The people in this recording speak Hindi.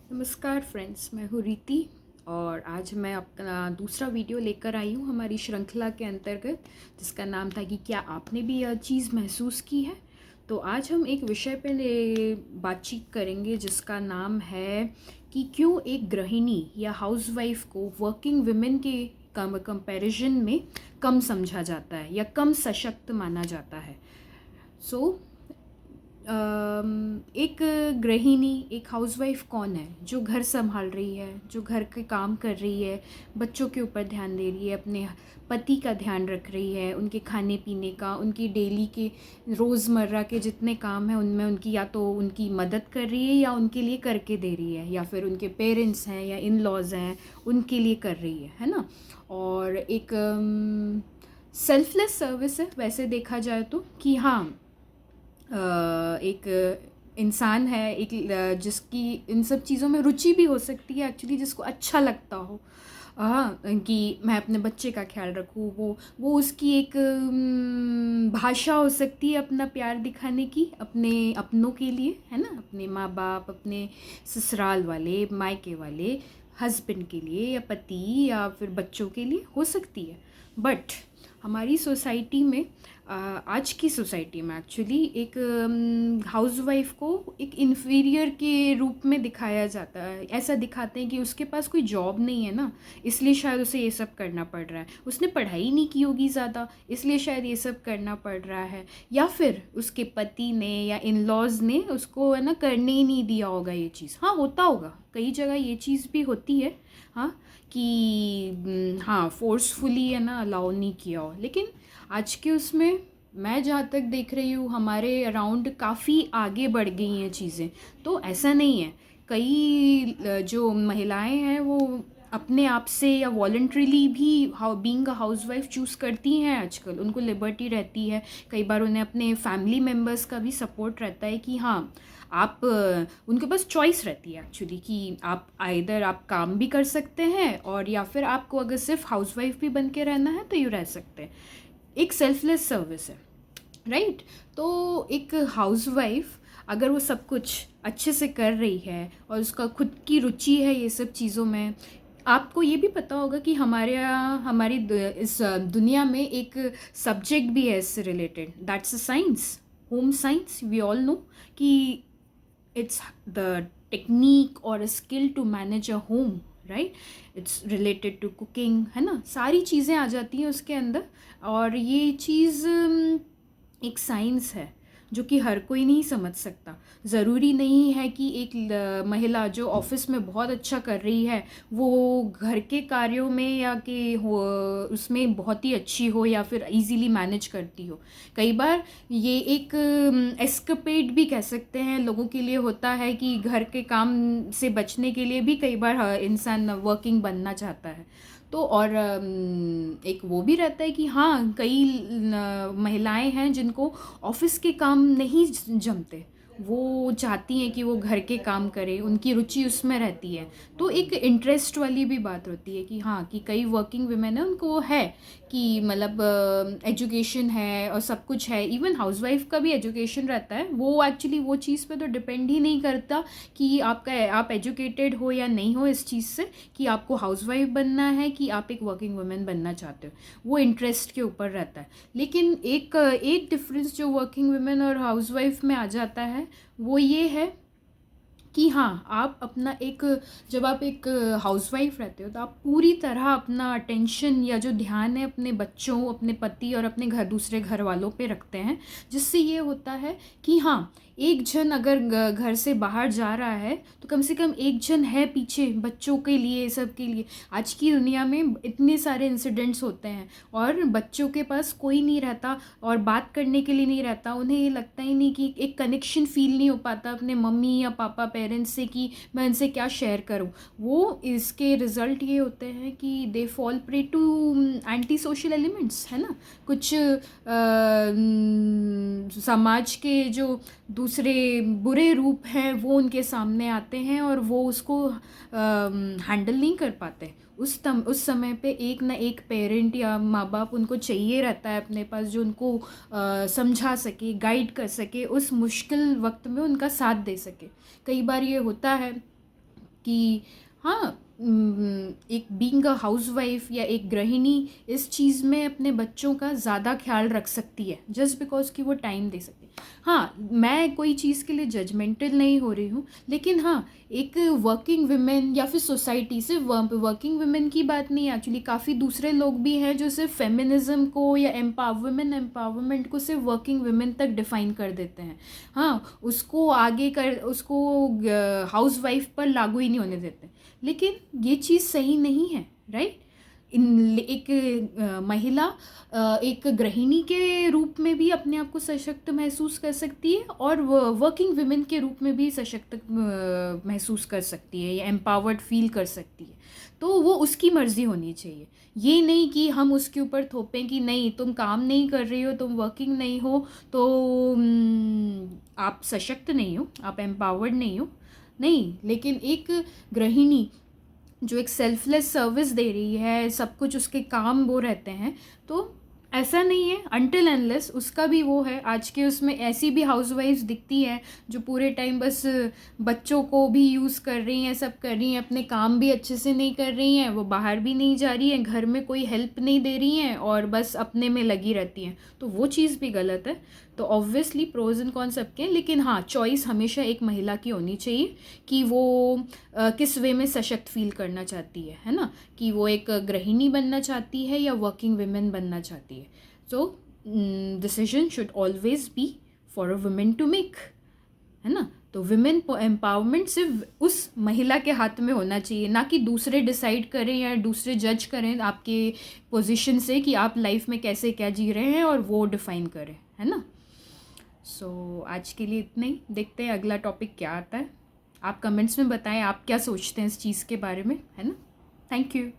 नमस्कार फ्रेंड्स, मैं हूँ रीति और आज मैं अपना दूसरा वीडियो लेकर आई हूँ हमारी श्रृंखला के अंतर्गत, जिसका नाम था कि क्या आपने भी यह चीज़ महसूस की है। तो आज हम एक विषय पे बातचीत करेंगे जिसका नाम है कि क्यों एक गृहिणी या हाउसवाइफ को वर्किंग वुमेन के कंपैरिजन में कम समझा जाता है या कम सशक्त माना जाता है। एक गृहिणी, एक हाउसवाइफ कौन है? जो घर संभाल रही है, जो घर के काम कर रही है, बच्चों के ऊपर ध्यान दे रही है, अपने पति का ध्यान रख रही है, उनके खाने पीने का, उनकी डेली के रोज़मर्रा के जितने काम हैं उनमें उनकी या तो उनकी मदद कर रही है या उनके लिए करके दे रही है, या फिर उनके पेरेंट्स हैं या इन लॉज हैं उनके लिए कर रही है ना। और एक सेल्फलेस सर्विस है वैसे देखा जाए तो, कि हाँ एक इंसान है, एक जिसकी इन सब चीज़ों में रुचि भी हो सकती है एक्चुअली, जिसको अच्छा लगता हो हाँ कि मैं अपने बच्चे का ख्याल रखूँ, वो उसकी एक भाषा हो सकती है अपना प्यार दिखाने की अपने अपनों के लिए, है ना, अपने माँ बाप, अपने ससुराल वाले, मायके वाले, हस्बैंड के लिए या पति या फिर बच्चों के लिए हो सकती है। बट हमारी सोसाइटी में, आज की सोसाइटी में एक्चुअली एक हाउसवाइफ को एक इन्फीरियर के रूप में दिखाया जाता है। ऐसा दिखाते हैं कि उसके पास कोई जॉब नहीं है ना, इसलिए शायद उसे ये सब करना पड़ रहा है। उसने पढ़ाई नहीं की होगी ज़्यादा, इसलिए शायद ये सब करना पड़ रहा है। या फिर उसके पति ने या इन लॉज ने उसको है ना करने ही नहीं दिया होगा ये चीज़। हाँ, होता होगा, कई जगह ये चीज़ भी होती है हाँ, कि हाँ फोर्सफुली है ना अलाउ नहीं किया हो। लेकिन आज के उसमें मैं जहाँ तक देख रही हूँ हमारे अराउंड काफ़ी आगे बढ़ गई हैं चीज़ें। तो ऐसा नहीं है, कई जो महिलाएं हैं वो अपने आप से या वॉलंटरीली भी बीइंग अ हाउसवाइफ चूज़ करती हैं। आजकल उनको लिबर्टी रहती है, कई बार उन्हें अपने फैमिली मेम्बर्स का भी सपोर्ट रहता है कि हाँ आप उनके पास चॉइस रहती है एक्चुअली कि आप आइदर आप काम भी कर सकते हैं और या फिर आपको अगर सिर्फ हाउसवाइफ भी बन के रहना है तो यू रह सकते हैं। एक सेल्फलेस सर्विस है, राइट। तो एक हाउसवाइफ अगर वो सब कुछ अच्छे से कर रही है और उसका खुद की रुचि है ये सब चीज़ों में, आपको ये भी पता होगा कि हमारे यहाँ इस दुनिया में एक सब्जेक्ट भी है इससे related, that's a science, home science. We all know कि it's the technique or a skill to manage a home, right? It's related to cooking, है ना, सारी चीज़ें आ जाती हैं उसके अंदर। और ये चीज़ एक साइंस है जो कि हर कोई नहीं समझ सकता। ज़रूरी नहीं है कि एक महिला जो ऑफिस में बहुत अच्छा कर रही है वो घर के कार्यों में या कि हो उसमें बहुत ही अच्छी हो या फिर इजीली मैनेज करती हो। कई बार ये एक एस्केपेड भी कह सकते हैं लोगों के लिए होता है कि घर के काम से बचने के लिए भी कई बार इंसान वर्किंग बनना चाहता है। तो और एक वो भी रहता है कि हाँ कई महिलाएं हैं जिनको ऑफिस के काम नहीं जमते, वो चाहती हैं कि वो घर के काम करें, उनकी रुचि उसमें रहती है। तो एक इंटरेस्ट वाली भी बात होती है कि हाँ कि कई वर्किंग वुमेन है उनको वो है कि मतलब एजुकेशन है और सब कुछ है। इवन हाउसवाइफ का भी एजुकेशन रहता है, वो एक्चुअली वो चीज़ पे तो डिपेंड ही नहीं करता कि आप एजुकेटेड हो या नहीं हो इस चीज़ से, कि आपको हाउसवाइफ बनना है कि आप एक वर्किंग वुमेन बनना चाहते हो, वो इंटरेस्ट के ऊपर रहता है। लेकिन एक डिफरेंस जो वर्किंग वुमेन और हाउसवाइफ में आ जाता है वो ये है कि हाँ आप अपना एक, जब आप एक हाउसवाइफ रहते हो तो आप पूरी तरह अपना अटेंशन या जो ध्यान है अपने बच्चों, अपने पति और अपने दूसरे घर वालों पे रखते हैं। जिससे ये होता है कि हाँ एक जन अगर घर से बाहर जा रहा है तो कम से कम एक जन है पीछे बच्चों के लिए, सब के लिए। आज की दुनिया में इतने सारे इंसिडेंट्स होते हैं और बच्चों के पास कोई नहीं रहता और बात करने के लिए नहीं रहता, उन्हें ये लगता ही नहीं कि एक कनेक्शन फील नहीं हो पाता अपने मम्मी या पापा पेरेंट्स से कि मैं उनसे क्या शेयर करूं। वो इसके रिज़ल्ट ये होते हैं कि they fall prey to anti social elements, है ना। कुछ समाज के जो दूसरे बुरे रूप हैं वो उनके सामने आते हैं और वो उसको हैंडल नहीं कर पाते। उस समय पे एक ना एक पेरेंट या माँ बाप उनको चाहिए रहता है अपने पास, जो उनको समझा सके, गाइड कर सके, उस मुश्किल वक्त में उनका साथ दे सके। कई बार ये होता है कि हाँ, एक बीइंग अ हाउसवाइफ या एक गृहिणी इस चीज़ में अपने बच्चों का ज़्यादा ख्याल रख सकती है जस्ट बिकॉज कि वो टाइम दे सकती है। हाँ, मैं कोई चीज़ के लिए जजमेंटल नहीं हो रही हूँ, लेकिन हाँ, एक वर्किंग वुमेन या फिर सोसाइटी, सिर्फ वर्किंग वुमेन की बात नहीं है एक्चुअली, काफ़ी दूसरे लोग भी हैं जो सिर्फ फेमिनिज्म को या वुमेन एम्पावरमेंट को सिर्फ वर्किंग वुमेन तक डिफाइन कर देते हैं। हाँ, उसको आगे कर, उसको हाउस वाइफ पर लागू ही नहीं होने देते, लेकिन ये चीज़ सही नहीं है, राइट। एक महिला एक गृहिणी के रूप में भी अपने आप को सशक्त महसूस कर सकती है और वर्किंग वुमेन के रूप में भी सशक्त महसूस कर सकती है या एम्पावर्ड फील कर सकती है। तो वो उसकी मर्ज़ी होनी चाहिए, ये नहीं कि हम उसके ऊपर थोपें कि नहीं तुम काम नहीं कर रही हो, तुम वर्किंग नहीं हो, तो आप सशक्त नहीं हो, आप एम्पावर्ड नहीं हो। नहीं, लेकिन एक गृहिणी जो एक सेल्फलेस सर्विस दे रही है, सब कुछ उसके काम वो रहते हैं, तो ऐसा नहीं है अनटिल अनलेस उसका भी वो है। आज के उसमें ऐसी भी हाउसवाइफ्स दिखती हैं जो पूरे टाइम बस बच्चों को भी यूज़ कर रही हैं, सब कर रही हैं, अपने काम भी अच्छे से नहीं कर रही हैं, वो बाहर भी नहीं जा रही हैं, घर में कोई हेल्प नहीं दे रही हैं और बस अपने में लगी रहती हैं, तो वो चीज़ भी गलत है। तो ऑब्वियसली प्रोज एंड कॉन्स सबके हैं, लेकिन हाँ, चॉइस हमेशा एक महिला की होनी चाहिए कि वो किस वे में सशक्त फील करना चाहती है ना, कि वो एक गृहिणी बनना चाहती है या वर्किंग वुमेन बनना चाहती है। So decision should always be for a women to make, है ना। तो वुमेन एम्पावरमेंट सिर्फ उस महिला के हाथ में होना चाहिए, ना कि दूसरे डिसाइड करें या दूसरे जज करें आपके पोजीशन से कि आप लाइफ में कैसे क्या जी रहे हैं और वो डिफाइन करें, है ना। सो आज के लिए इतना ही, देखते हैं अगला टॉपिक क्या आता है। आप कमेंट्स में बताएं आप क्या सोचते हैं इस चीज़ के बारे में, है ना। Thank you.